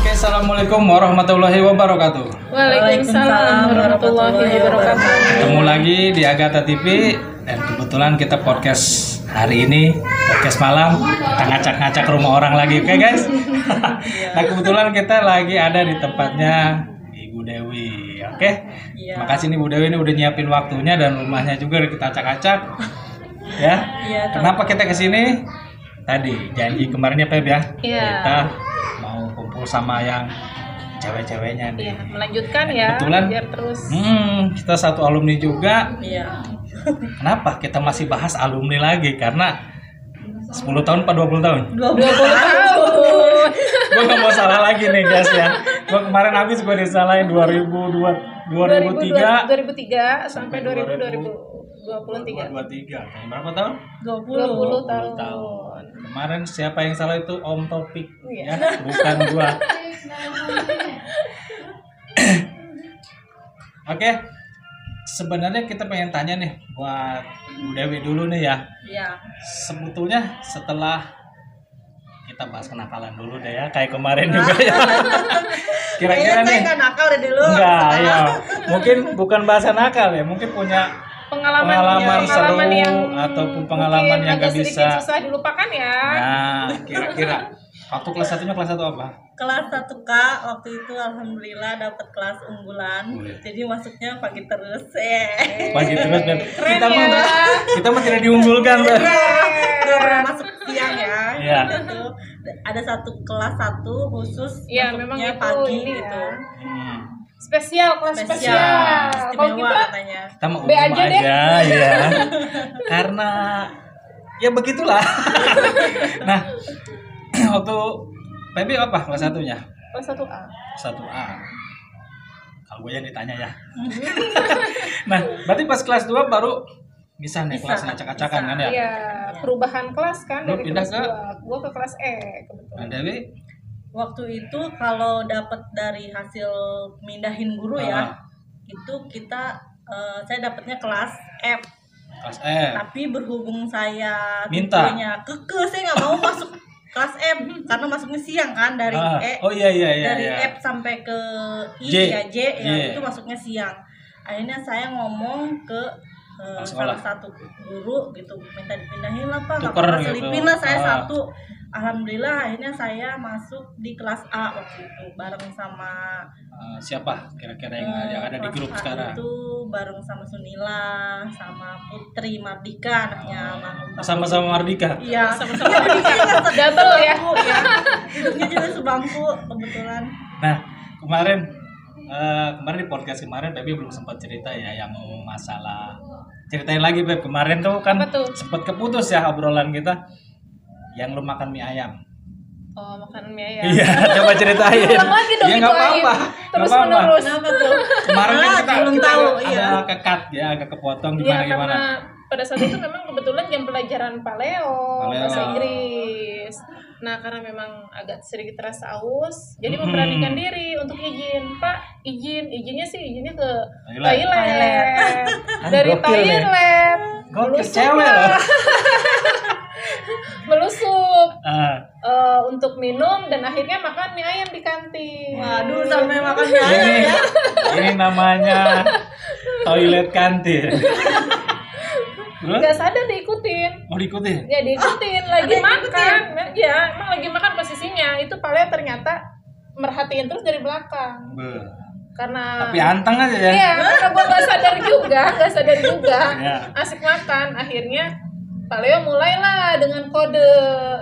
Assalamualaikum warahmatullahi wabarakatuh. Waalaikumsalam warahmatullahi wabarakatuh. Ketemu lagi di Agatha TV dan kebetulan kita podcast hari ini, podcast malam, kita ngacak-ngacak rumah orang lagi, oke guys? Nah kebetulan kita lagi ada di tempatnya Ibu Dewi, oke? Makasih nih Bu Dewi ini udah nyiapin waktunya dan rumahnya juga udah kita acak-acak, ya. Kenapa kita kesini? Tadi janji kemarin ya Peb ya, kita mau kumpul sama yang cewek-ceweknya nih. Iya, melanjutkan ya. Kebetulan biar terus. Kita satu alumni juga. Iya. Kenapa kita masih bahas alumni lagi? Karena 10 tahun apa 20 tahun? 20 tahun. Gue gak mau salah lagi nih guys ya. Gue kemarin habis gue disalahin 2003 sampai 2023. 23. Berapa tahun? 20 tahun. Kemarin siapa yang salah itu Om Topik Iya. ya, bukan gua. Oke. Sebenarnya kita pengen tanya nih buat Bu Dewi dulu nih ya. Iya. Sebetulnya setelah kita bahas kenakalan dulu deh ya, kayak kemarin juga ya. Kira-kira nih. Saya nakal deh dulu. Enggak, ya. Mungkin bukan bahasa nakal ya, mungkin punya pengalaman seru yang ataupun pengalaman yang gak bisa susah dilupakan ya. Nah, kira-kira waktu kelas 1-nya kelas 1 apa? Kelas 1K waktu itu alhamdulillah dapat kelas unggulan. Jadi masuknya pagi terus. Pagi terus dan Keren kita mah tidak diunggulkan. Gak pernah masuk siang ya. Iya. Gitu. Ada satu kelas 1 khusus Iya, memang masuknya itu pagi ini gitu. ya. Spesial, kelas spesial. Kalau Istimewa kita katanya. Kita mau B aja deh. ya. Karena ya begitulah. Nah, waktu Pebi apa kelas 1-nya? Kelas 1A. 1A. Kalau gue yang ditanya ya. Nah, berarti pas kelas 2 baru bisa nih kelas ngacak-acakan kan ya? Iya, perubahan kelas kan Lu dari pindah kelas ke? 2. Gua ke kelas E kebetulan. Nah, Dewi Waktu itu kalau dapat dari hasil mindahin guru ya, itu kita saya dapatnya kelas F. kelas E. Tapi berhubung saya Minta. tipenya keke, saya nggak mau masuk kelas M karena masuknya siang kan dari E. Oh iya Dari iya. F sampai ke I J. ya J ya J. itu masuknya siang. Akhirnya saya ngomong ke sekolah. salah satu guru gitu, minta dipindahin lah Pak, nggak Tuker apa-apa, gitu. selipin lah saya satu. Alhamdulillah akhirnya saya masuk di kelas A waktu itu bareng sama Siapa kira-kira yang ada di grup kelas A sekarang? itu bareng sama Sunila, sama Putri Mardika anaknya Sama-sama Mardika. Iya, Sama-sama Mardika. Double ya. Hidupnya juga sebangku kebetulan. Nah, kemarin di podcast kemarin Pebi belum sempat cerita ya yang masalah. Ceritain lagi Beb, kemarin tuh kan Apa tuh? sempat keputus ya obrolan kita yang lu makan mie ayam. Oh, makanan mie ayam. Iya, coba ceritain. Ulang lagi dong, Ya nggak itu apa-apa. terus Nggak apa-apa. menerus. Kenapa tuh? Kemarin kan Ah, kita belum kita tahu, ada iya. kekat ya, agak kepotong Iya, gimana. karena pada saat itu memang kebetulan jam pelajaran paleo, bahasa Inggris. Nah, karena memang agak sedikit terasa aus, jadi memberanikan diri untuk izin. Pak, izinnya ke toilet. Dari Gokil nih. toilet. Gokil, cewek loh. Melusup Ah, untuk minum dan akhirnya makan mie ayam di kantin. Waduh, sampai makan mie ayam ini, ya. ini namanya toilet kantin. Terus? Gak sadar diikutin. Mau diikutin? Ya diikutin lagi makan. Ya emang lagi makan posisinya. Itu Paleo ternyata merhatiin terus dari belakang. Karena Tapi anteng aja ya. iya, karena gue gak sadar juga. Iya. Asik makan. Akhirnya Paleo mulailah dengan kode,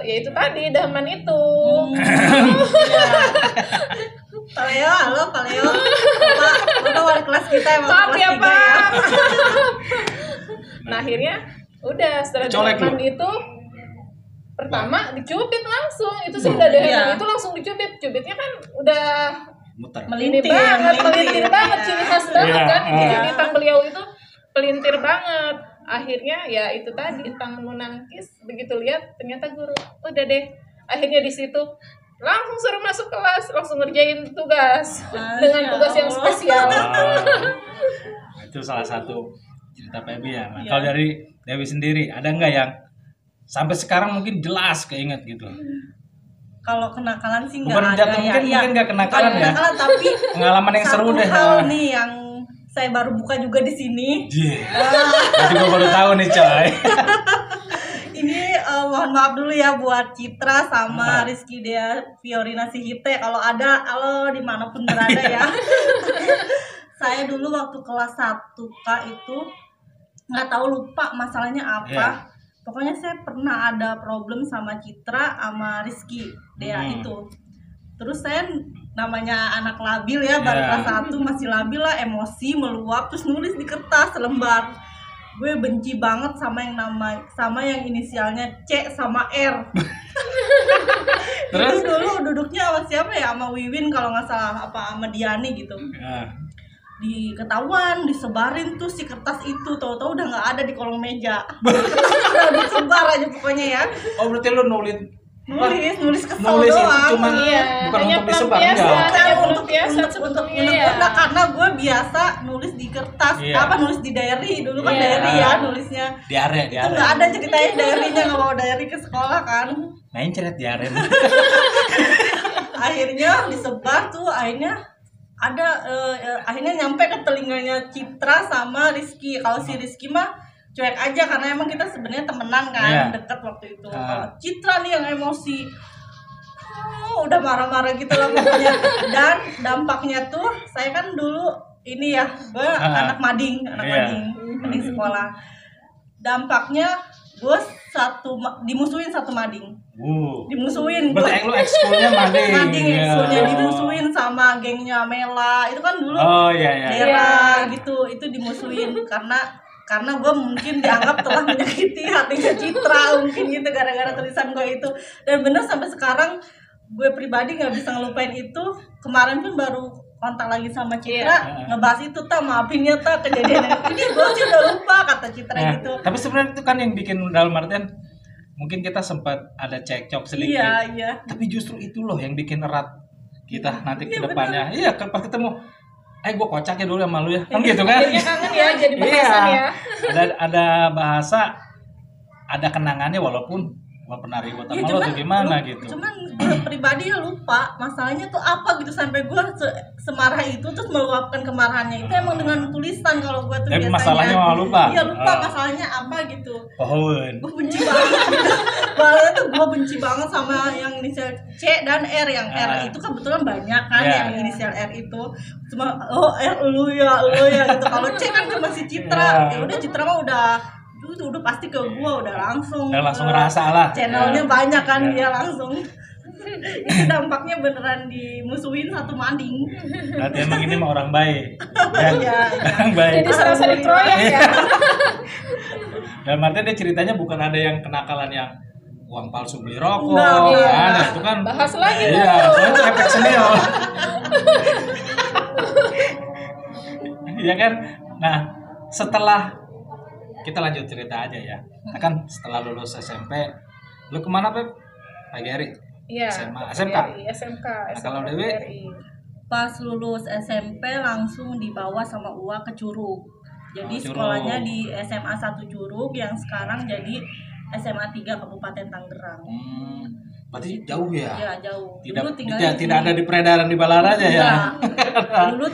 yaitu tadi dahaman itu. Paleo, halo Paleo. Bapak wali kelas kita emang Maaf kelas ya 3 Pak. Nah akhirnya udah setelah Colek dahaman lu? itu pertama dicubit langsung. Itu sih udah dahaman Iya. itu langsung dicubit. Cubitnya kan udah Muter. ini banget, pelintir banget, ciri khas banget Iya, kan. iya. Jubitan beliau itu pelintir banget. Akhirnya ya itu tadi tangan menangkis, begitu lihat ternyata guru. Udah deh. Akhirnya di situ langsung suruh masuk kelas, langsung ngerjain tugas dengan tugas yang spesial. Itu salah satu cerita Feby ya. Nah, Iya. kalau dari Dewi sendiri ada nggak yang sampai sekarang mungkin jelas keinget gitu? Kalau kenakalan sih nggak Bukan ada jatuh, ya. mungkin nggak kenakalan Bukan ya. kenakalan, tapi Pengalaman yang seru satu deh. hal nih yang saya baru buka juga di sini. Jih. Jadi gue baru tahu nih coy. Ini mohon maaf dulu ya buat Citra sama Nah. Rizky Dea Fiorina Sihite kalau ada, halo dimanapun berada ya. Saya dulu waktu kelas 1K itu nggak tahu, lupa masalahnya apa. Iya. Pokoknya saya pernah ada problem sama Citra sama Rizky Dea itu. Terus saya namanya anak labil ya, baru Iya. kelas 1 masih labil lah, emosi meluap, terus nulis di kertas selembar. Gue benci banget sama yang inisialnya C sama R. Terus? Itu dulu duduknya sama siapa ya? Sama Wiwin kalau nggak salah, apa sama Diani gitu. Nah, Diketahuan, disebarin tuh si kertas itu, tahu-tahu udah nggak ada di kolong meja. Udah disebar aja pokoknya ya. oh berarti lu nulis Nulis kesel nulis itu doang. cuma Iya, bukan hanya untuk disebar pelampiasan. enggak. Hanya untuk pelampiasan untuk sebetulnya, unek-unek, ya. karena gue biasa nulis di kertas, Iya. apa nulis di diary dulu kan, Iya. diary ya nulisnya. Diare. Itu nggak ada ceritanya diary-nya, nggak bawa diary ke sekolah kan. Nah, ini cerita diare. Akhirnya disebar tuh, akhirnya akhirnya nyampe ke telinganya Citra sama Rizky. Kalau si Rizky mah cuek aja karena emang kita sebenarnya temenan kan, Iya. deket waktu itu. Ah. Kalau Citra nih yang emosi, udah marah-marah gitu lah pokoknya. Dan dampaknya tuh, saya kan dulu ini ya, gue anak mading Iya. mading sekolah. Dampaknya gue dimusuhin satu mading. Dimusuhin gue. Berarti lu ekskulnya mading. Mading Ya. eksklusnya dimusuhin sama gengnya Mela. Itu kan dulu Oh iya. Dera gitu, itu dimusuhin karena gue mungkin dianggap telah menyakiti hatinya Citra mungkin gitu gara-gara tulisan gue itu. Dan bener sampai sekarang gue pribadi nggak bisa ngelupain itu. Kemarin pun baru kontak lagi sama Citra, Iya. ngebahas itu, maafin ya kejadian ini gue sih udah lupa, kata Citra Nah, gitu. tapi sebenarnya itu kan yang bikin dalam artian mungkin kita sempat ada cekcok sedikit. Iya. Tapi justru itu loh yang bikin erat kita nanti ke Iya, depannya. Iya, pas ketemu gue kocak ya dulu sama lu ya. Kan gitu kan? Jadinya kangen ya, jadi bahasan ya. Ada bahasa, ada kenangannya walaupun gak pernah ribut sama lo tuh gimana gitu. Cuman gue pribadi ya lupa masalahnya tuh apa gitu, sampai gue semarah itu, terus meluapkan kemarahannya itu emang dengan tulisan. Kalau gue tuh Tapi biasanya masalahnya malah lupa. Iya lupa Oh. masalahnya apa gitu. Pohon. Gue benci banget gitu. Malah tuh gue benci banget sama yang inisial C dan R. Yang R itu kebetulan banyak kan, Yeah. yang inisial R itu cuma R lu ya gitu. Kalau C kan cuma si Citra. Yeah. Ya udah, Citra mah udah pasti ke gue, udah langsung ngerasa lah. channelnya Ya. banyak kan, Ya. dia langsung. Itu dampaknya beneran dimusuhin satu mading. Berarti emang ini mah orang baik. Ya. Iya. Orang baik. Jadi serasa dikeroyok ya. Dalam artian dia ceritanya bukan ada yang kenakalan yang uang palsu beli rokok. Enggak, iya. Nah, itu kan Bahas lagi Iya, tuh. soalnya itu efek senior. Iya kan? Nah, setelah kita lanjut cerita aja ya. Nah, kan setelah lulus SMP, lu kemana Pep? Pagi hari? Iya. SMA, SMK? SMK. Nah, kalau Dewi? Pas lulus SMP langsung dibawa sama UA ke Curug. Jadi Oh, Curug. sekolahnya di SMA 1 Curug yang sekarang jadi SMA 3 Kabupaten Tangerang. Berarti jauh ya? Ya jauh. Tidak, Dulu tinggalnya tidak ada di peredaran di Balaraja ya? Enggak. Dulu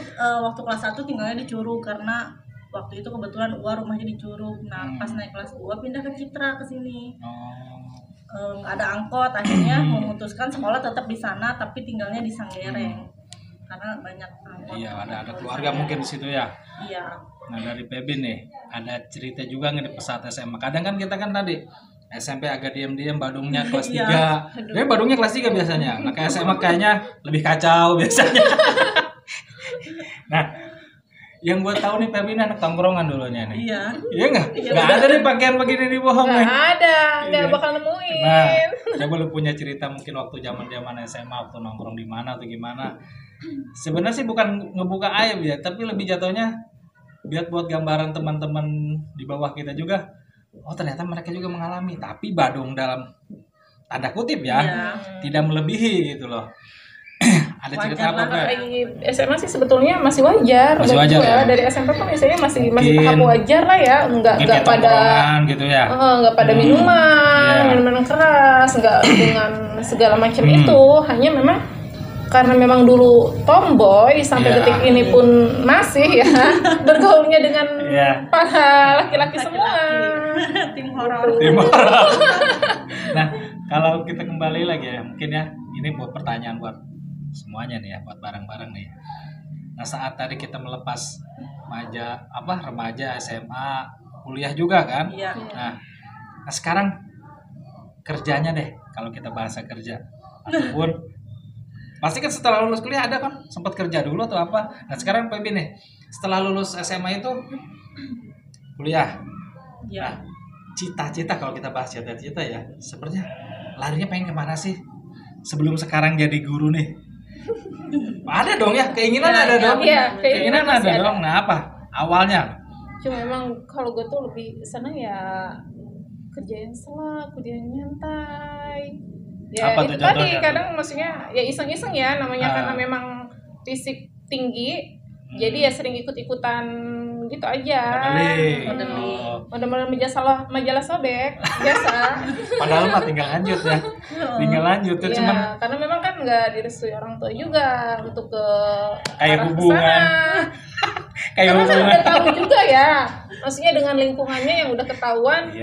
waktu kelas 1 tinggalnya di Curug karena waktu itu kebetulan UA rumahnya di Curug. Nah, pas naik kelas 2 pindah ke Citra ke sini. Nggak ada angkot, akhirnya memutuskan sekolah tetap di sana tapi tinggalnya di Sanggereng. Karena banyak angkot. Iya, ada keluarga mungkin di situ ya. Iya. Nah, dari Pebin nih, ada cerita juga nggak di saat SMA. Kadang kan kita kan tadi SMP agak diam-diam, Badungnya kelas 3. Iya. Badungnya kelas 3 biasanya. Nah, kayak SMA kayaknya lebih kacau biasanya. Nah, yang gue tahu nih Pebin anak tongkrongan dulunya nih. Iya. Iya nggak? Nggak ada nih pakaian begini dibohong nih. Nggak ada, nggak Iya. bakal nemuin. Nah, coba lu punya cerita mungkin waktu zaman SMA waktu nongkrong di mana atau gimana. Sebenarnya sih bukan ngebuka aib ya, tapi lebih jatuhnya biar buat gambaran teman-teman di bawah kita juga. Oh, ternyata mereka juga mengalami, tapi Badung dalam tanda kutip ya, Iya. tidak melebihi gitu loh. Ada cerita apa enggak? Lagi SMA sih sebetulnya masih wajar. Masih wajar ya? Dari SMP kan biasanya masih tahap wajar lah ya, nggak pada gitu ya. nggak pada minuman keras, nggak dengan segala macam itu. Hanya memang karena memang dulu tomboy sampai detik ini pun masih ya bergaulnya dengan para laki-laki semua. Tim horor. Nah, kalau kita kembali lagi ya, mungkin ya ini buat pertanyaan buat semuanya nih ya, buat bareng-bareng nih. Nah, saat tadi kita melepas remaja, SMA, kuliah juga kan? Iya. Nah, sekarang kerjanya deh, kalau kita bahasa kerja ataupun pasti kan setelah lulus kuliah ada kan sempat kerja dulu atau apa. Nah, sekarang PB nih, setelah lulus SMA itu kuliah. Iya. Nah, cita-cita kalau kita bahas cita-cita ya, sebenarnya larinya pengen kemana sih? Sebelum sekarang jadi guru nih. Ada dong ya, keinginan ada dong. Iya, keinginan ada dong. Nah, apa? Awalnya. Cuma memang kalau gue tuh lebih senang ya kerja yang kuliah yang nyantai. Ya apa itu tuh tadi contohnya? kadang maksudnya ya iseng-iseng ya namanya karena memang fisik tinggi. Jadi ya sering ikut-ikutan gitu aja. Model-model majalah sobek biasa. Padahal mah tinggal lanjut ya. Tinggal lanjut ya, cuman karena memang kan nggak direstui orang tua juga untuk ke kayak hubungan. Karena kan udah tahu juga ya. Maksudnya dengan lingkungannya yang udah ketahuan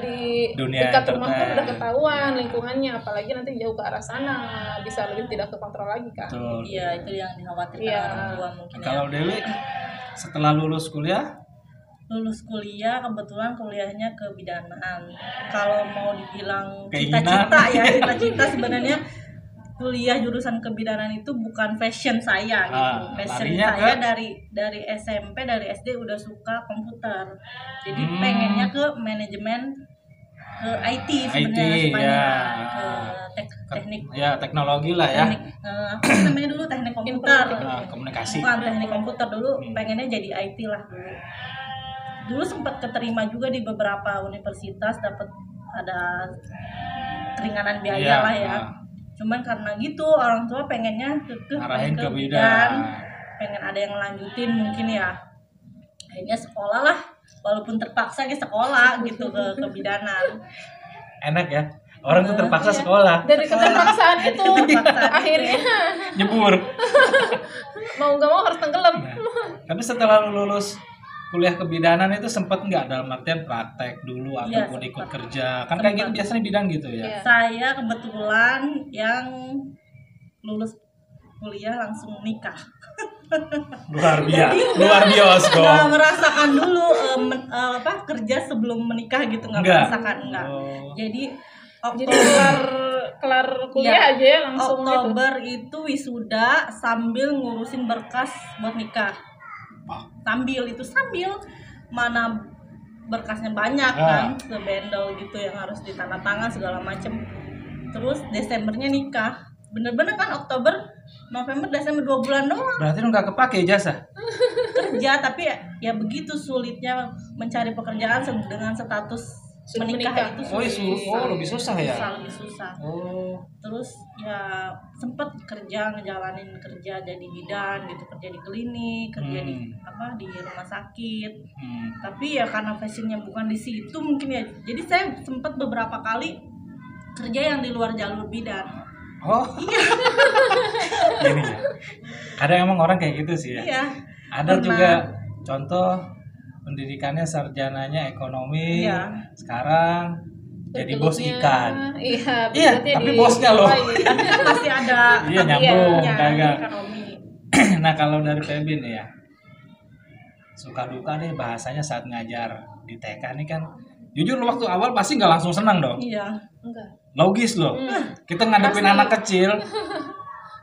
di dunia dekat rumah pun udah ketahuan lingkungannya, apalagi nanti jauh ke arah sana bisa lebih tidak kekontrol lagi kan. Iya, itu yang dikhawatirkan orang tua mungkin. Kalau Dewi setelah lulus kuliah kebetulan kuliahnya kebidanan. Kalau mau dibilang cita-cita sebenarnya kuliah jurusan kebidanan itu bukan passion saya gitu. Passion saya dari SMP, dari SD udah suka komputer. Jadi pengennya ke manajemen, ke IT sebenarnya ke teknik. Ya, teknologi lah ya. Apa namanya dulu teknik komputer. Komunikasi. Bukan teknik komputer dulu, pengennya jadi IT lah dulu. Dulu sempat keterima juga di beberapa universitas, dapat ada keringanan biaya lah ya. Cuman karena gitu orang tua pengennya arahin ke bidan, pengen ada yang lanjutin mungkin ya. Akhirnya sekolah lah, walaupun terpaksa ke sekolah gitu ke kebidanan. Enak ya, orang tuh terpaksa sekolah. Dari keterpaksaan itu akhirnya nyebur. Mau nggak mau harus tenggelam. Tapi setelah lulus kuliah kebidanan itu sempat nggak dalam artian praktek dulu ataupun ikut kerja kan kayak gitu biasanya bidan gitu ya? Saya kebetulan yang lulus kuliah langsung nikah. luar biasa. Nggak merasakan dulu kerja sebelum menikah gitu, nggak merasakan enggak. Jadi kelar kuliah aja ya langsung. Oktober itu wisuda sambil ngurusin berkas buat nikah. Sambil mana berkasnya banyak kan, sebendel gitu yang harus ditandatangan segala macem. Terus Desembernya nikah, bener-bener kan Oktober, November, Desember 2 bulan doang. Berarti lu nggak kepake ijazah? Kerja tapi ya begitu sulitnya mencari pekerjaan dengan status menikah itu lebih susah ya? Lebih susah. Terus ya sempet ngejalanin kerja jadi bidan gitu, kerja di klinik, kerja di rumah sakit. Tapi ya karena passionnya bukan di situ mungkin ya. Jadi saya sempet beberapa kali kerja yang di luar jalur bidan. Iya. Gini ya. Kadang emang orang kayak gitu sih ya. Iya. Ada juga contoh pendidikannya sarjananya ekonomi, sekarang jadi bos ikan. Iya, tapi bosnya loh. Masih ada. Iya, nyambung dagang. Ekonomi. Nah, kalau dari Pebin ya, suka duka nih bahasanya saat ngajar di TK nih kan, jujur waktu awal pasti nggak langsung senang dong. Iya, enggak. Logis loh. Kita ngadepin anak kecil.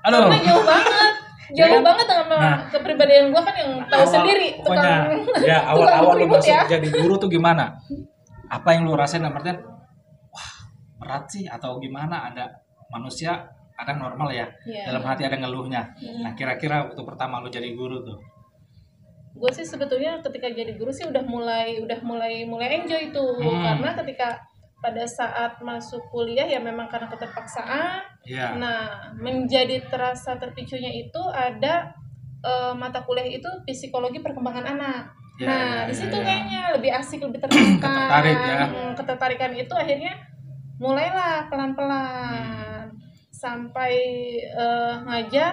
Karena jauh banget sama kepribadian gue kan yang tahu sendiri pokoknya ya awal-awal lu masuk jadi guru tuh gimana, apa yang lu rasain? Artinya wah berat sih atau gimana? Ada manusia kadang normal ya, dalam hati ada ngeluhnya. Nah kira-kira waktu pertama lu jadi guru tuh? Gue sih sebetulnya ketika jadi guru sih udah mulai enjoy tuh. Karena ketika pada saat masuk kuliah ya memang karena keterpaksaan. Iya. Nah, menjadi terasa terpicunya itu ada mata kuliah itu psikologi perkembangan anak. Ya, Nah, ya, di situ ya, ya. kayaknya lebih asik, lebih tertarik. Tertarik ya. Ketertarikan itu akhirnya mulailah pelan-pelan sampai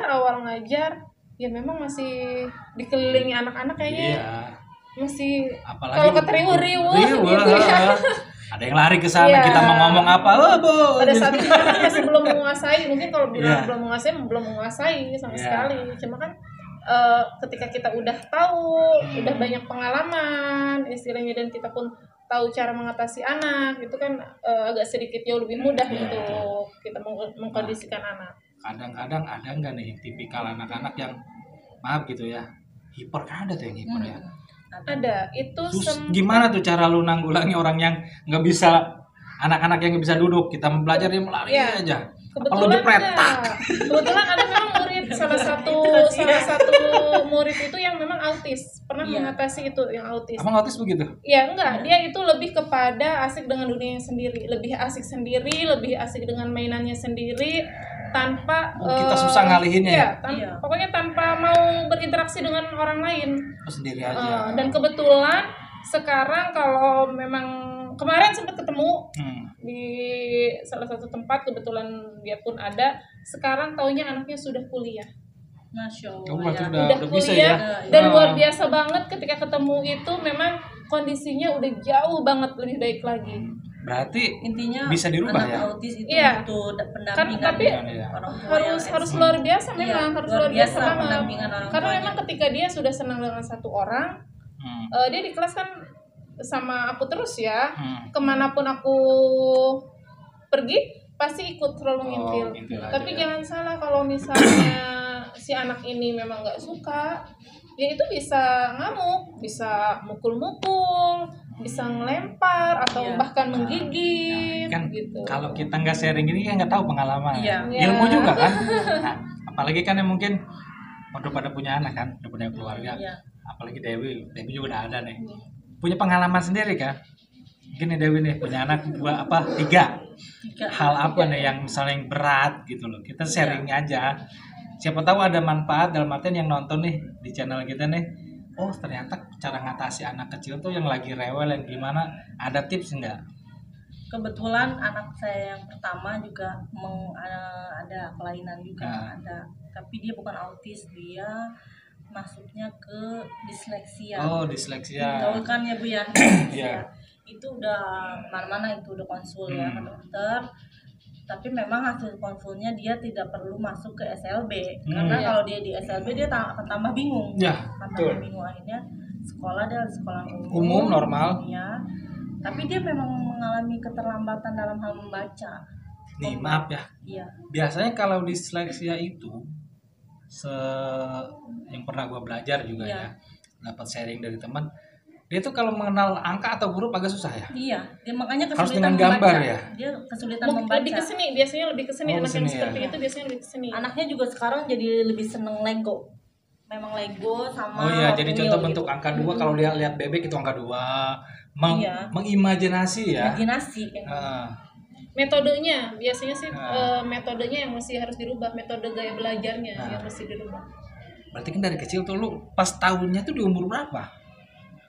awal ngajar ya memang masih dikelilingi anak-anak kayaknya. Iya. Masih Apalagi kalau keteriwur-riwur gitu ya. Ada yang lari ke sana, Iya. kita mau ngomong apa? Bu. Pada saat itu kan masih belum menguasai, mungkin kalau bilang Iya. belum menguasai sama Iya. sekali. Cuma kan ketika kita udah tahu, udah banyak pengalaman istilahnya, dan kita pun tahu cara mengatasi anak, itu kan agak sedikit jauh lebih mudah untuk kita mengkondisikan anak. Kadang-kadang ada nggak nih tipikal anak-anak yang maaf gitu ya, hiper, kan ada tuh yang hiper ya. Ada, itu Gimana tuh cara lu nanggulangi orang yang nggak bisa, anak-anak yang nggak bisa duduk, kita mau belajar dia melari Iya. aja. Kebetulan ada memang murid salah satu murid itu yang memang autis, pernah mengatasi itu yang autis. Emang autis begitu? Ya enggak, dia itu lebih kepada asik dengan dunianya sendiri, lebih asik sendiri, lebih asik dengan mainannya sendiri, tanpa kita susah ngalihinnya ya? Pokoknya tanpa mau berinteraksi dengan orang lain. Sendiri aja. Dan kebetulan sekarang kalau memang kemarin sempat ketemu di salah satu tempat, kebetulan dia pun ada. Sekarang taunya anaknya sudah kuliah. Masya Allah. Udah bisa kuliah, ya. dan luar biasa banget ketika ketemu itu, memang kondisinya udah jauh banget lebih baik lagi. Berarti intinya bisa dirubah anak ya? autis itu Iya. butuh Kan, pendampingan tapi orang tua harus luar biasa memang, harus luar biasa banget. pendampingan orang Karena tuanya. memang ketika dia sudah senang dengan satu orang, dia di kelas kan sama aku terus ya, kemanapun aku pergi pasti ikut selalu ngintil. Tapi jangan salah, kalau misalnya si anak ini memang nggak suka, ya itu bisa ngamuk, bisa mukul-mukul, bisa ngelempar atau bahkan menggigit kan gitu. Kalau kita nggak sharing ini kan nggak tahu pengalaman. Iya. Ilmu juga kan. Nah, apalagi kan yang mungkin udah pada punya anak kan, udah punya keluarga. Iya. Apalagi Dewi juga udah ada nih. Punya pengalaman sendiri kan. Mungkin nih Dewi nih punya anak tiga. Hal apa nih yang misalnya yang berat gitu loh. Kita sharing aja. Siapa tahu ada manfaat dalam artian yang nonton nih di channel kita nih. Oh, ternyata cara ngatasi anak kecil tuh yang lagi rewel, yang gimana, ada tips enggak? Kebetulan anak saya yang pertama juga ada kelainan juga, ada. Tapi dia bukan autis, dia masuknya ke disleksia. Oh, disleksia. Tahu kan ya Bu ya? Iya. Itu udah mana-mana, itu udah konsul ya ke dokter. Tapi memang hasil konsulnya dia tidak perlu masuk ke SLB, karena kalau dia di SLB dia akan tambah bingung. Tambah bingung, akhirnya dia sekolah umum normal. Ya. Tapi dia memang mengalami keterlambatan dalam hal membaca. Nih, maaf ya. Iya. Biasanya kalau disleksia itu yang pernah gue belajar juga ya, dapat sharing dari teman, dia tuh kalau mengenal angka atau huruf agak susah ya. Iya, dia makanya harus kesulitan dengan gambar membaca. ya. Dia kesulitan membaca. Biasanya lebih kesini anak yang seperti ya. itu biasanya lebih kesini. Anaknya juga sekarang jadi lebih seneng Lego. Memang Lego sama. Oh iya, jadi contoh bentuk gitu. Angka 2 kalau lihat bebek itu angka 2. Mengimajinasi ya. Imajinasi. Metodenya biasanya sih metodenya yang masih harus dirubah, metode gaya belajarnya yang mesti dirubah. Berarti kan dari kecil tuh lu pas tahunnya tuh di umur berapa?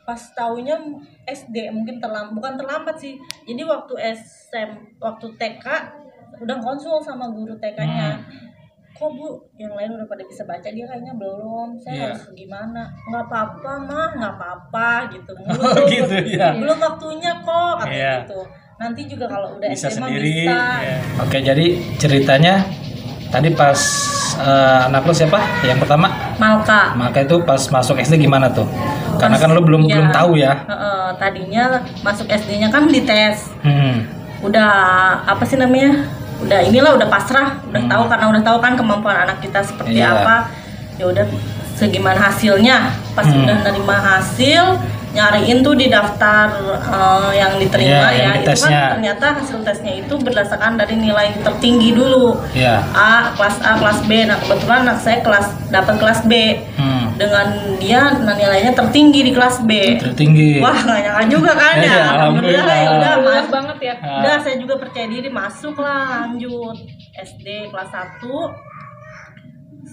Pas tahunnya SD, mungkin bukan terlambat sih. Jadi waktu TK udah konsul sama guru TK-nya. Kok Bu, yang lain udah pada bisa baca, dia kayaknya belum. Saya harus gimana? Nggak apa-apa mah, nggak apa-apa gitu. Gitu ya. Belum waktunya kok, katanya gitu. Nanti juga kalau udah bisa SMA sendiri. bisa. Oke, jadi ceritanya tadi pas anak lo siapa? Yang pertama? Malka itu pas masuk SD gimana tuh? Karena kan lo belum tahu ya. Tadinya masuk SD-nya kan dites. Udah apa sih namanya? Udah pasrah, udah tahu kan kemampuan anak kita seperti apa. Ya udah segimana hasilnya. Pas udah nerima hasil, nyariin tuh di daftar yang diterima yang ya, itu tesnya. kan ternyata hasil tesnya itu berdasarkan dari nilai tertinggi dulu. A, kelas B. Nah kebetulan anak saya dapat kelas B. Dengan dia nilainya tertinggi di kelas B. Tertinggi. Wah nggak nyangka juga kan ya. Alhamdulillah ya udah banget ya. Udah saya juga percaya diri masuk lah, lanjut SD kelas 1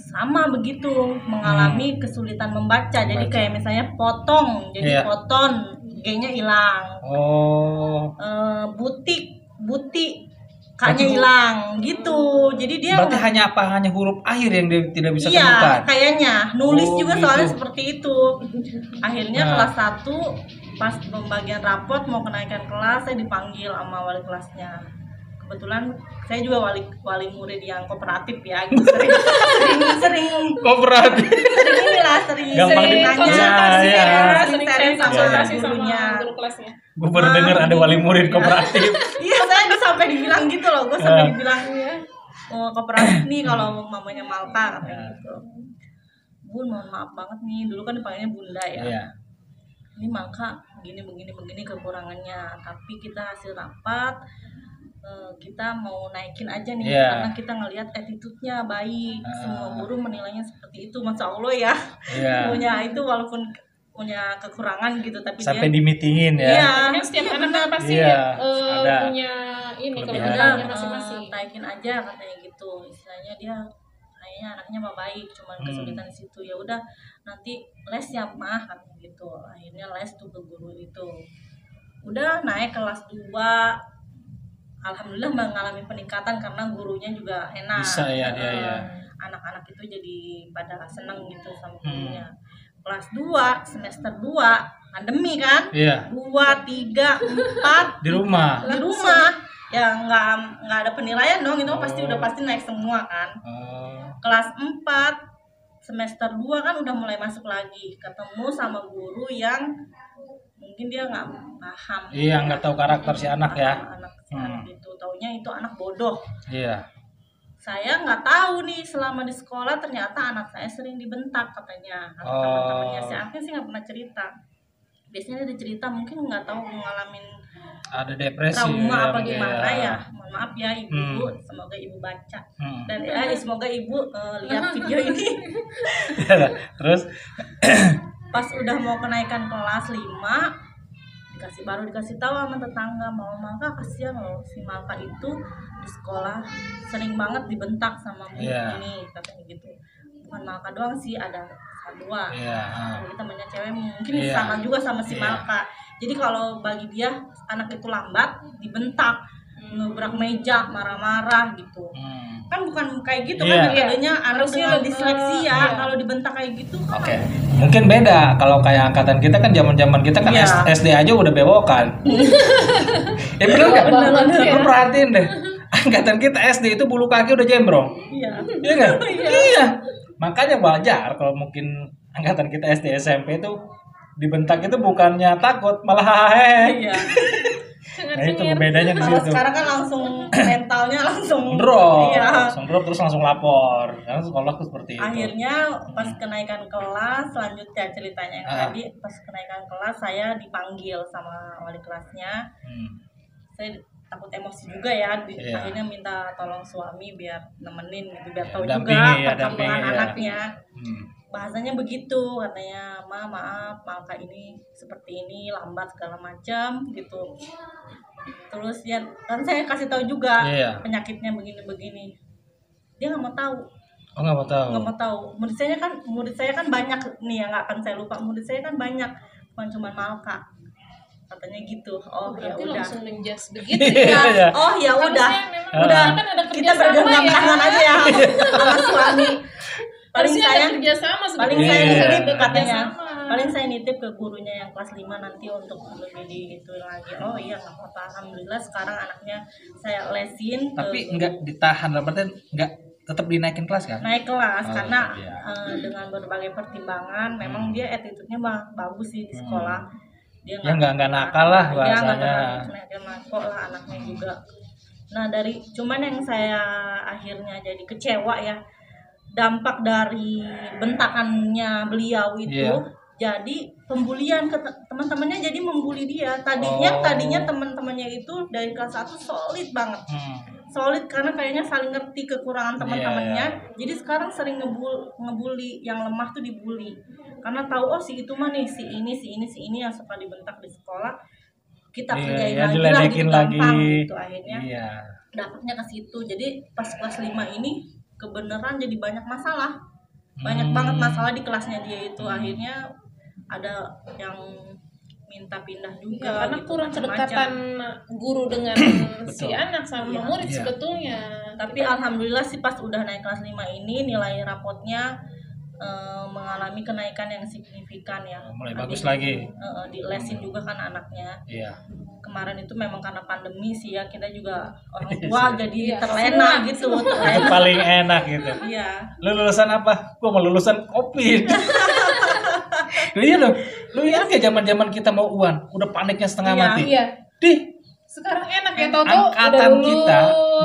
sama begitu mengalami kesulitan membaca. Jadi kayak misalnya potong, jadi poton G-nya hilang. Butik K-nya hilang gitu. Jadi dia berarti hanya huruf akhir yang dia tidak bisa temukan. Iya, kayaknya nulis juga gitu. soalnya seperti itu. Akhirnya kelas 1 pas pembagian rapot mau kenaikan kelas, saya dipanggil sama wali kelasnya. Kebetulan saya juga wali murid yang kooperatif ya, gitu. sering kooperatif. Sering Gampang nanya, sering sharing sama gurunya. Guru kelasnya. Gue pernah dengar ada wali murid kooperatif. Iya, saya sampai dibilang gitu loh, gue sampai dibilang kooperatif nih kalau mamanya Malka katanya gitu. Bun, mohon maaf banget nih, dulu kan dipanggilnya Bunda ya. Ini Malka begini kekurangannya, tapi kita hasil rapat kita mau naikin aja nih karena kita ngelihat attitude-nya baik, semua guru menilainya seperti itu, masya Allah ya. Punya itu walaupun punya kekurangan gitu tapi sampai dia di-meetingin ya. Iya, setiap anak pasti punya ini kelebihannya masing-masing. Naikin aja katanya gitu. Istilahnya dia kayaknya anaknya mah baik, cuman kesulitan di situ. Ya udah nanti les ya mah katanya gitu. Akhirnya les tuh ke guru itu. Udah naik kelas 2. Alhamdulillah mengalami peningkatan karena gurunya juga enak. Bisa ya dia ya. Anak-anak itu jadi pada seneng gitu sama gurunya. Kelas 2, semester 2, pandemi kan? 2, 3, 4 di rumah. Ya nggak ada penilaian dong, itu pasti naik semua kan. Kelas 4, semester 2 kan udah mulai masuk lagi, ketemu sama guru yang mungkin dia nggak paham. Iya, nggak tahu karakter si anak ya. Anak itu taunya itu anak bodoh. Iya. Saya nggak tahu nih selama di sekolah ternyata anak saya sering dibentak katanya. Teman-temannya si Alvin sih nggak pernah cerita. Biasanya dia cerita mungkin nggak tahu ngalamin ada depresi trauma apa gimana ya. Mohon maaf ya ibu, semoga ibu baca dan semoga ibu lihat video ini. Terus pas udah mau kenaikan kelas 5 dikasih tahu sama tetangga, mau Malka kasihan loh si Malka itu di sekolah sering banget dibentak sama bu ini katanya gitu. Bukan Malka doang sih, ada dua. Jadi temannya cewek mungkin sama juga sama si Malka. Jadi kalau bagi dia anak itu lambat dibentak, ngebrak meja, marah-marah gitu. Kan bukan kayak gitu kan metodenya anak dengan disleksia kalau dibentak kayak gitu kan. Mungkin beda kalau kayak angkatan kita kan zaman kita kan SD aja udah bewokan. Bener nggak? Lu perhatiin deh, angkatan kita SD itu bulu kaki udah jembrong. Iya nggak? Iya. Makanya wajar kalau mungkin angkatan kita SD SMP itu dibentak itu bukannya takut malah hehehe. Nah itu bedanya di situ. Kalau sekarang kan langsung mentalnya langsung drop, terus langsung lapor. Karena sekolah tuh seperti itu. Akhirnya pas kenaikan kelas, selanjutnya ceritanya yang tadi pas kenaikan kelas saya dipanggil sama wali kelasnya. Saya takut emosi juga ya, akhirnya minta tolong suami biar nemenin gitu, biar tahu juga perkembangan anaknya. Bahasanya begitu, katanya maaf Malka ini seperti ini, lambat segala macam gitu. Terus ya kan saya kasih tahu juga penyakitnya begini-begini. Dia nggak mau tahu. Nggak mau tahu. Murid saya kan banyak nih ya, nggak akan saya lupa, murid saya kan banyak, bukan cuma Malka. Katanya gitu. Ya udah. Langsung menjas begitu ya. Ya udah. Kan ada kita bergandengan tangan aja ya sama suami. Paling saya nitip katanya. Paling saya nitip ke gurunya yang kelas 5 nanti untuk lebih gitu lagi. Iya nggak apa-apa. Alhamdulillah sekarang anaknya saya lesin. Tapi nggak ditahan, berarti nggak tetap dinaikin kelas kan? Naik kelas karena dengan berbagai pertimbangan memang dia attitude-nya bagus sih di sekolah. Dia nggak nakal lah bahasanya. Dia nakal lah anaknya juga. Nah cuman yang saya akhirnya jadi kecewa ya, dampak dari bentakannya beliau itu jadi pembulian ke teman-temannya, jadi membuli dia. Tadinya teman-temannya itu dari kelas 1 solid banget. Solid karena kayaknya saling ngerti kekurangan teman-temannya. Jadi sekarang sering ngebully yang lemah tuh dibully. Karena tahu si itu mah nih si ini yang suka dibentak di sekolah. Kita kerjain lagi lah gitu, gampang gitu akhirnya. Dapatnya ke situ. Jadi pas kelas 5 ini kebenaran jadi banyak masalah. Banyak banget masalah di kelasnya dia itu. Akhirnya ada yang minta pindah juga karena gitu, kurang kedekatan guru dengan si anak sama murid sebetulnya. Tapi alhamdulillah sih pas udah naik kelas 5 ini nilai rapotnya mengalami kenaikan yang signifikan ya. Mulai bagus lagi. Dilesin juga kan anaknya. Kemarin itu memang karena pandemi sih ya, kita juga orang tua jadi terlena gitu. Paling enak gitu. Lu lulusan apa? Gua mau lulusan Covid. Iya loh. Lu ingat gak zaman-zaman kita mau UAN, udah paniknya setengah mati. Sekarang enak ya, tahu-tahu angkatan kita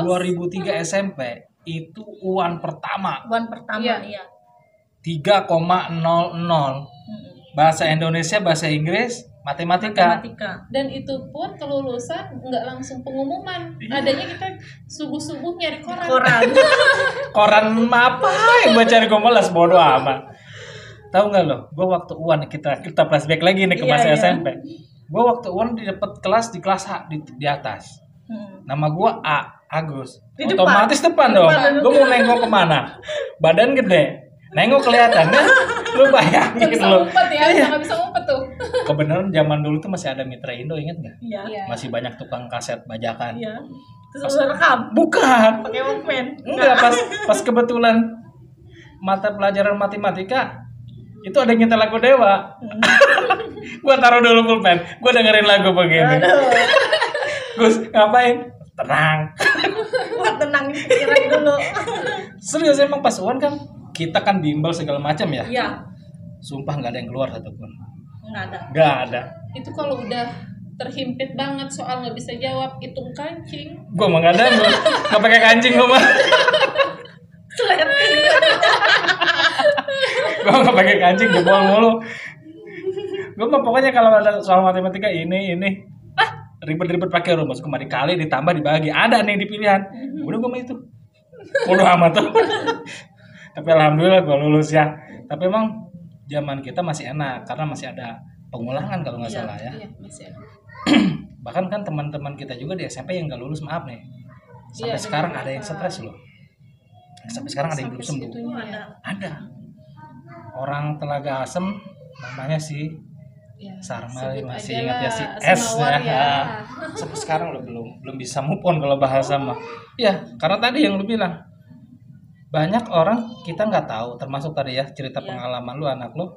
2003 SMP itu UAN pertama. UAN pertama iya. 3,00. Bahasa Indonesia, bahasa Inggris, matematika. Dan itu pun kelulusan nggak langsung pengumuman. Adanya kita subuh-subuh nyari koran. Koran apa yang gue cari, gue malas, bodo amat. Tahu nggak lo? Gue waktu UAN, kita flashback lagi nih ke masa SMP. Gue waktu UAN dapat kelas di kelas H di atas. Nama gue Agus. Otomatis depan dong. Gue mau nengok kemana? Badan gede. Nengok kelihatan kan? Lu bayangin lu. Nggak bisa ngumpet tuh. Kebenaran zaman dulu tuh masih ada Mitra Indo, inget nggak? Iya. Masih banyak tukang kaset bajakan. Iya. Terus lu rekam? Bukan. Pakai Walkman? Enggak, pas kebetulan mata pelajaran matematika itu ada yang nyetel lagu Dewa. Gua taruh dulu pulpen, gua dengerin lagu begini. Gus, ngapain? Tenang. Buat tenangin pikiran dulu. Serius, emang pas UAN kan kita kan bimbel segala macam ya. Iya. Sumpah nggak ada yang keluar satupun. Nggak ada. Itu kalau udah terhimpit banget soal nggak bisa jawab, hitung kancing. Gua mah nggak ada, nggak pakai kancing gua mah. Gua nggak pakai kancing, jebol mulu. Gua mah pokoknya kalau ada soal matematika ini ribet-ribet pakai rumus, kemarin dikali ditambah dibagi, ada nih di pilihan. Udah gua mah itu. Bodoh amat tuh. Tapi alhamdulillah gue lulus ya. Tapi emang zaman kita masih enak karena masih ada pengulangan kalau nggak salah ya. Iya, masih ada. Bahkan kan teman-teman kita juga di SMP yang nggak lulus, maaf nih. Sampai sekarang ada yang stres loh. Sampai sekarang ada yang belum sembuh. Ada. Orang Telaga Asem namanya si Sarma, masih ingat ya si S ya. Sampai sekarang lo belum bisa move on kalau bahasa mah. Ya, karena tadi yang lu bilang. Banyak orang kita nggak tahu, termasuk tadi ya cerita pengalaman lu, anak lu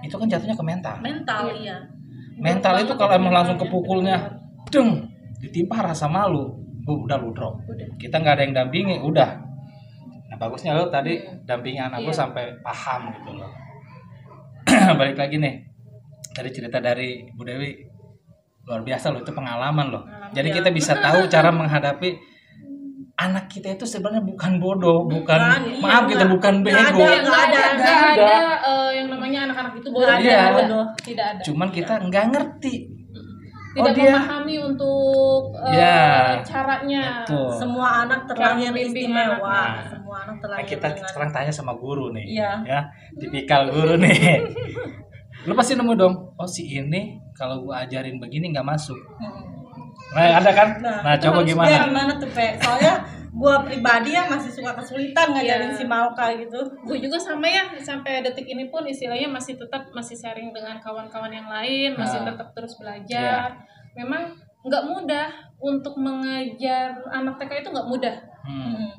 itu kan jatuhnya ke mental. Mental itu kalau emang langsung kepukulnya ditimpa rasa malu, udah lu drop. Kita nggak ada yang dampingi, udah. Nah bagusnya lu tadi dampingi anak lu sampai paham gitu loh. Balik lagi nih, tadi cerita dari Bu Dewi luar biasa loh, itu pengalaman loh. Jadi kita bisa tahu cara menghadapi anak kita itu sebenarnya bukan bodoh, bukan bukan bego. Nggak ada yang namanya anak-anak itu bodoh. Tidak ada. Cuman kita nggak ngerti. Tidak memahami untuk caranya. Betul. Semua anak terlahir istimewa. Semua anak terlahir. Kita sekarang tanya sama guru nih, ya, tipikal guru nih. Lu pasti nemu dong, oh si ini kalau gua ajarin begini nggak masuk. Nah ada kan? Nah coba gimana? Gimana tuh Pe? Soalnya gue pribadi yang masih suka kesulitan ngajarin si Malka gitu. Gue juga sama ya, sampai detik ini pun istilahnya masih sharing dengan kawan-kawan yang lain, masih tetap terus belajar. Memang nggak mudah untuk mengajar anak TK itu, nggak mudah.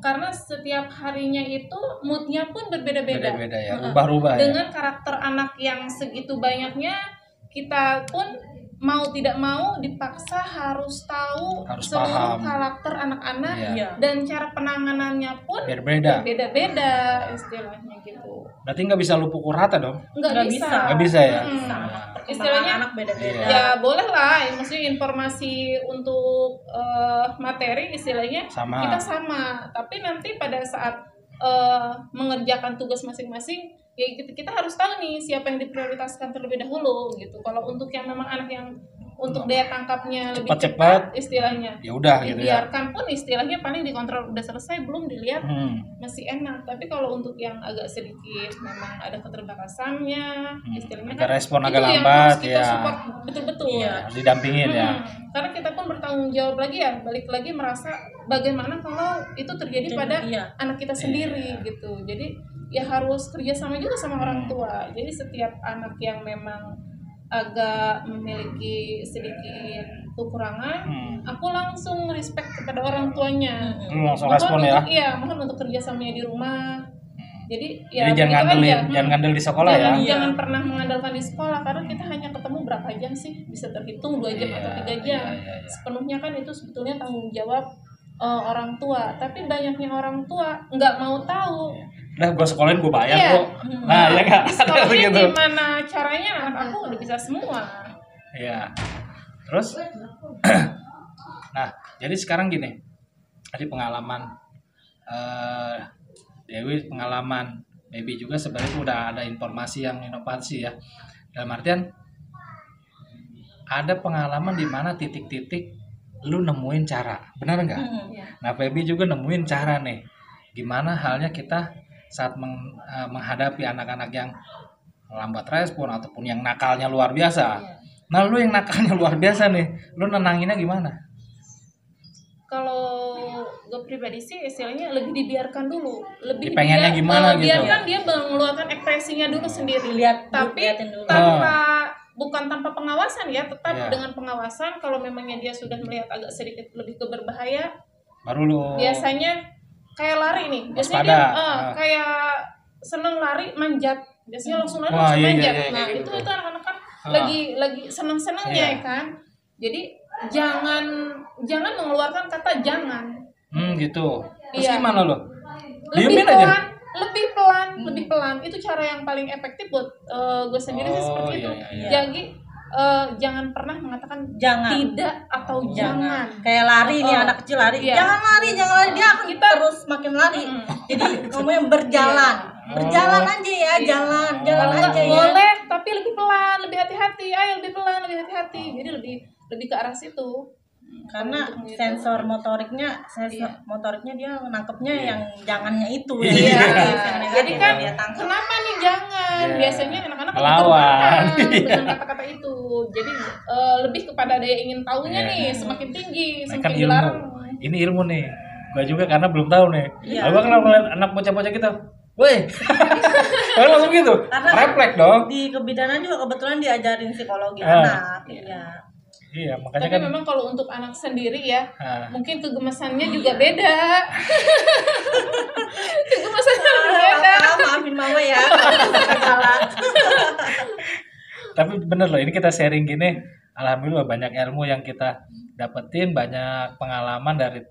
Karena setiap harinya itu moodnya pun berbeda-beda. Beda-beda ya, ubah-ubah. Dengan karakter anak yang segitu banyaknya, kita pun mau tidak mau dipaksa harus tahu seluruh karakter anak-anak dan cara penanganannya pun beda-beda istilahnya gitu. Berarti nggak bisa lu pukul rata dong? Nggak bisa. Nggak bisa ya? Istilahnya anak beda-beda. Ya boleh lah, maksudnya informasi untuk materi istilahnya kita sama. Tapi nanti pada saat mengerjakan tugas masing-masing ya kita harus tahu nih siapa yang diprioritaskan terlebih dahulu gitu. Kalau untuk yang memang anak yang untuk daya tangkapnya lebih cepat istilahnya, ya udah gitu ya. Biarkan pun istilahnya paling dikontrol udah selesai belum dilihat masih enak. Tapi kalau untuk yang agak sedikit memang ada keterbatasannya, istilahnya agak kan respon itu agak yang lambat harus kita ya. support betul-betul. Iya, didampingin ya. Karena kita pun bertanggung jawab lagi ya, balik lagi merasa bagaimana kalau itu terjadi pada anak kita sendiri gitu. Jadi ya harus kerjasama juga sama orang tua. Jadi setiap anak yang memang agak memiliki sedikit kekurangan, aku langsung respect kepada orang tuanya. Langsung respon ya? Iya, mohon untuk kerjasamanya di rumah. Jadi jangan ngandel di sekolah jangan pernah mengandalkan di sekolah, karena kita hanya ketemu berapa jam sih, bisa terhitung 2 jam atau 3 jam. Sepenuhnya kan itu sebetulnya tanggung jawab orang tua, tapi banyaknya orang tua nggak mau tahu. Udah gue sekolahin gue bayar kok. Nah ya nggak ada gitu. Gimana caranya anak aku udah bisa semua. Iya. Terus, nah jadi sekarang gini, tadi pengalaman Dewi, pengalaman Baby juga sebenarnya udah ada informasi yang inovasi ya. Dalam artian ada pengalaman di mana titik-titik lu nemuin cara, benar nggak? Nah Baby juga nemuin cara nih. Gimana halnya kita saat menghadapi anak-anak yang lambat respon ataupun yang nakalnya luar biasa. Nah lu yang nakalnya luar biasa nih, lu nenanginnya gimana? Kalau gue pribadi sih istilahnya lebih dibiarkan dulu, lebih pengennya gimana gitu. Biarkan dia mengeluarkan ekspresinya dulu sendiri. Tapi dulu. bukan tanpa pengawasan ya, tetap dengan pengawasan. Kalau memangnya dia sudah melihat agak sedikit lebih ke berbahaya, baru lu biasanya kayak lari nih, biasanya dia kayak seneng lari manjat, biasanya langsung lari langsung manjat. Nah itu anak-anak kan lagi seneng-senengnya kan. Jadi jangan mengeluarkan kata jangan. Gitu. Terus gimana lo? Lebih pelan. Itu cara yang paling efektif buat gue sendiri sih seperti itu. Jadi jangan pernah mengatakan tidak atau jangan. Kayak lari nih, anak kecil lari. Jangan lari. Dia akan terus makin lari. Jadi ngomongnya berjalan. Berjalan aja ya, jalan aja ya. Boleh, tapi lebih pelan, lebih hati-hati. Ayo lebih pelan, lebih hati-hati. Jadi lebih ke arah situ. Karena sensor motoriknya dia nangkepnya yang jangannya itu. Jadi kan kenapa nih jangan? Biasanya anak-anak melawan dengan kata-kata itu. Jadi lebih kepada daya ingin tahunya nih semakin tinggi, semakin dilarang. Ini ilmu nih. Gua juga karena belum tahu nih. Gua kalau ngeliat anak bocah-bocah gitu, woi, langsung gitu. Refleks dong. Di kebidanan juga kebetulan diajarin psikologi anak. Iya, makanya tapi memang kalau untuk anak sendiri ya, mungkin kegemesannya juga beda. Kegemesannya beda. Maafin mama ya. Tapi bener loh, ini kita sharing gini, alhamdulillah banyak ilmu yang kita dapetin, banyak pengalaman dari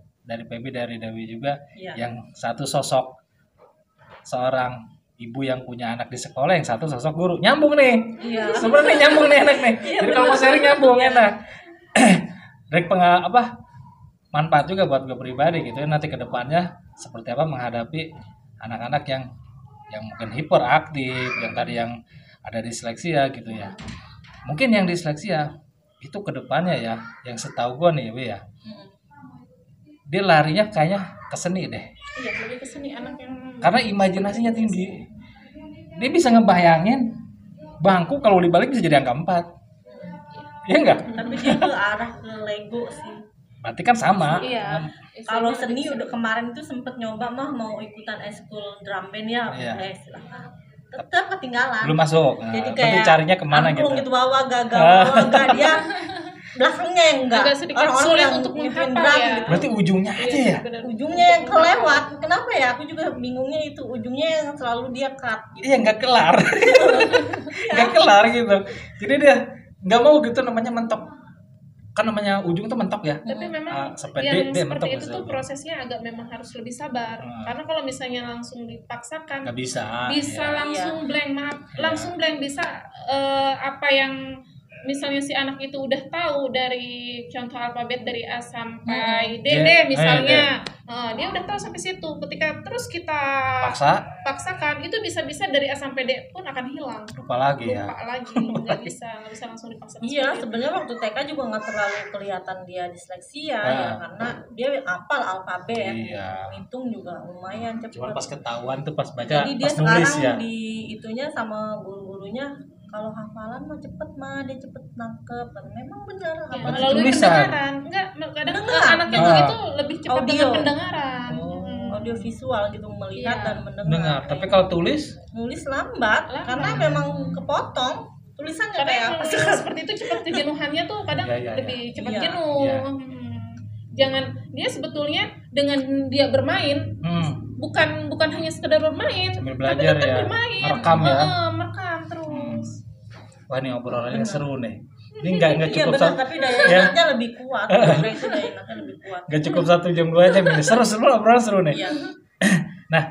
Baby, dari Dewi juga, yang satu sosok seorang ibu yang punya anak di sekolah, yang satu sosok guru, nyambung nih. Sebenarnya nyambung nih anak nih. Jadi kalau mau sharing nyambung enak. Dari manfaat juga buat gue pribadi gitu ya, nanti ke depannya seperti apa menghadapi anak-anak yang mungkin hiperaktif, yang tadi yang ada disleksia gitu ya. Mungkin yang disleksia itu ke depannya ya, yang setahu gue nih ya, dia larinya kayaknya ke seni deh. Iya, lebih ke seni anak yang karena imajinasinya tinggi. Dia bisa ngebayangin bangku kalau dibalik bisa jadi angka 4. Iya enggak? Tapi dia ke arah ke Lego sih. Berarti kan sama. Iya. Kalau seni udah kemarin itu sempet nyoba mau ikutan eskul drum band ya, silakan. Tetap ketinggalan. Belum masuk. Jadi kayak carinya kemana gitu? Gitu bawah gagal dia belakangnya yang enggak. Agak sedikit sulit untuk menghafal ya. Gitu. Berarti ujungnya aja ya? Ujungnya yang kelewat. Kenapa ya? Aku juga bingungnya itu. Ujungnya yang selalu dia cut gitu. Iya, nggak kelar. Nggak kelar gitu. Jadi dia nggak mau gitu namanya mentok. Kan namanya ujung tuh mentok ya. Tapi memang yang seperti itu tuh prosesnya agak memang harus lebih sabar. Karena kalau misalnya langsung dipaksakan nggak bisa. Langsung blank, langsung blank bisa apa yang misalnya si anak itu udah tahu dari contoh alfabet dari A sampai D deh misalnya, dia udah tahu sampai situ. Ketika terus kita paksakan, itu bisa-bisa dari A sampai D pun akan hilang. Lupa lagi, nggak bisa langsung dipaksa. Iya, sebenarnya waktu TK juga nggak terlalu kelihatan dia disleksia ya, karena dia hafal alfabet, ngitung juga lumayan cepat. Cuma pas ketahuan tuh pas baca, jadi dia pas nulis sekarang di itunya sama guru-gurunya, kalau hafalan mah cepet mah, dia cepet nangkep. Memang benar hafalan melalui pendengaran. Enggak, kadang anak itu lebih cepat dengan pendengaran. Audio visual gitu, melihat dan mendengar. Tapi kalau nulis lambat karena memang kepotong tulisannya kayak apa seperti itu. Cepat kejenuhannya tuh kadang lebih cepat jenuh. Jangan, dia sebetulnya dengan dia bermain bukan hanya sekedar bermain, sambil belajar tapi ya, bermain, merekam terus. Wah, ini obrolannya seru nih. Ini nggak cukup tapi daya ingatnya lebih kuat. Itu daya ingatnya lebih kuat. Nggak cukup 1 jam 2 jam ini. Seru obrolan seru nih. Nah,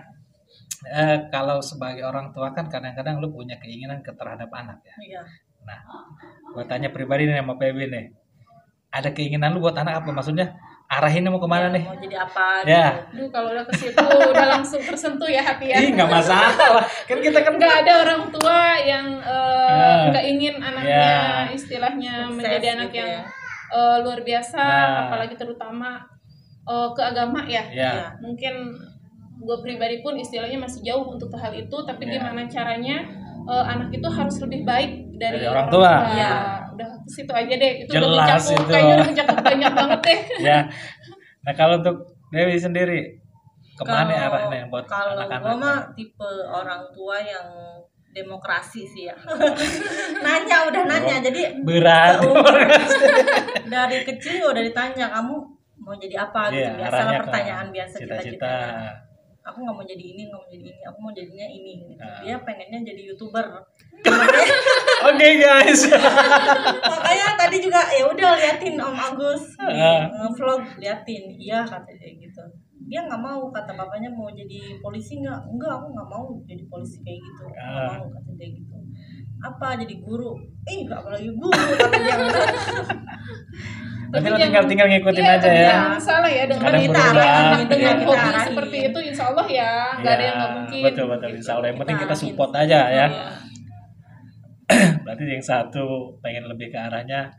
kalau sebagai orang tua kan kadang-kadang lu punya keinginan terhadap anak ya. Nah, gue tanya pribadi nih sama PB nih. Ada keinginan lu buat anak apa? Maksudnya arahinnya mau kemana nih? Mau jadi apa? Duh, kalau udah ke situ udah langsung tersentuh ya hati ya. Nggak masalah. Kan kita kan nggak ada orang tua yang nggak ingin anaknya istilahnya sukses, menjadi anak gitu yang luar biasa, apalagi terutama ke agama ya. Mungkin gue pribadi pun istilahnya masih jauh untuk hal itu, tapi gimana caranya anak itu harus lebih baik dari orang tua. Udah ke situ aja deh. Itu jelas udah kayaknya udah mencakup banyak banget deh. Nah, kalau untuk Dewi sendiri kemana arahnya buat anak-anak? Kalau gue mah tipe orang tua yang demokrasi sih ya. Nanya, jadi berat. Dari kecil udah ditanya, kamu mau jadi apa gitu. Biasalah pertanyaan biasa cita-cita. Aku nggak mau jadi ini, aku mau jadinya ini gitu. Dia pengennya jadi YouTuber. Oke, guys. Makanya tadi juga ya udah liatin Om Agus vlog, liatin. Iya kata dia gitu. Dia nggak mau, kata bapaknya mau jadi polisi enggak, aku nggak mau jadi polisi kayak gitu. Nggak mau, kata dia gitu. Apa jadi guru? Apalagi guru, kata dia. Tapi lo tinggal ngikutin aja ya. Jangan salah ya dengan hobi seperti itu, insya Allah ya nggak ada yang nggak mungkin. Betul, insya Allah. Yang penting kita support aja ya. Berarti yang satu pengen lebih ke arahnya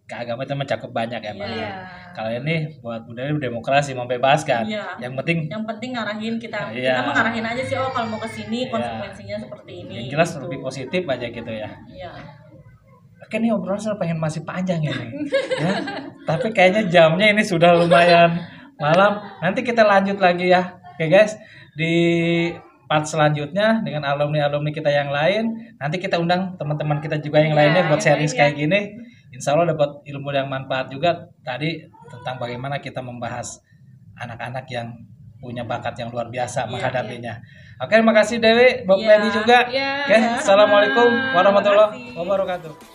ke agama itu mencakup banyak ya, Mbak. Kalau ini buat budaya demokrasi, membebaskan. Yang penting ngarahin kita mengarahin aja sih, kalau mau ke sini konsekuensinya seperti ini. Yang jelas gitu. Lebih positif aja gitu ya. Oke, nih obrolan saya pengen masih panjang ini. Tapi kayaknya jamnya ini sudah lumayan malam. Nanti kita lanjut lagi ya. Oke guys, di part selanjutnya dengan alumni kita yang lain. Nanti kita undang teman-teman kita juga yang lainnya buat sharing kayak gini. Insya Allah dapat ilmu yang manfaat juga tadi tentang bagaimana kita membahas anak-anak yang punya bakat yang luar biasa menghadapinya. Oke, terima kasih Dewi, Bob Lady juga. Oke, Assalamualaikum warahmatullahi wabarakatuh.